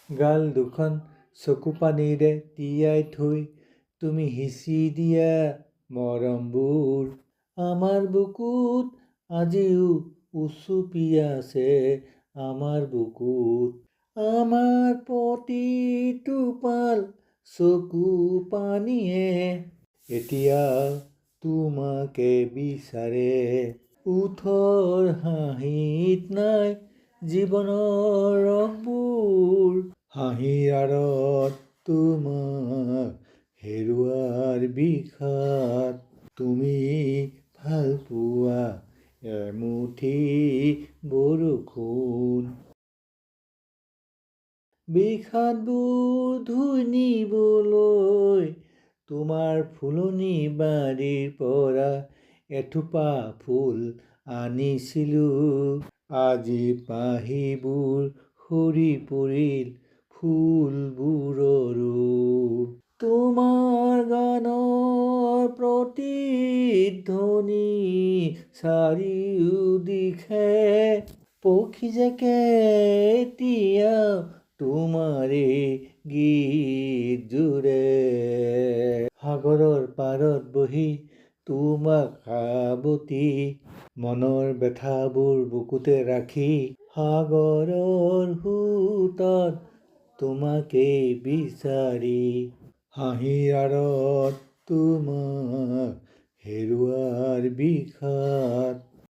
গাল দুখন চকু পানীৰে তিয়াই থৈ তুমি সিঁচি দিয়া মৰমবোৰ আমাৰ বুকুত আজিও উচুপি আছে আমাৰ বুকুত আমাৰ প্ৰতিটো পাল চকু পানীয়ে এতিয়া তোমাকে বিচাৰে ওঠৰ হাঁহিত নাই জীৱনৰ ৰংবোৰ হাঁহিৰ আঁৰত তোমাক হেৰুৱাৰ বিষাদ তুমি ভাল পোৱা এমুঠি বৰষুণ বিষাদবোৰ ধুই নিবলৈ তোমাৰ ফুলনি বাৰীৰ পৰা এথোপা ফুল আনিছিলোঁ আজি পাহিবোৰ সৰি পৰিল ফুলবোৰৰো তোমাৰ গানৰ প্ৰতিধ্বনি চাৰিওদিশে পক্ষী জেকে এতিয়া তোমাৰে গীত জুৰে সাগৰৰ পাৰত বহি তোমাক সাৱটি মনৰ ব্যথাবোৰ বুকুতে ৰাখি সাগৰৰ সোঁতত তোমাকেই বিচাৰি হাঁহিৰ আঁৰত তোমাক হেৰুৱাৰ বিষাদ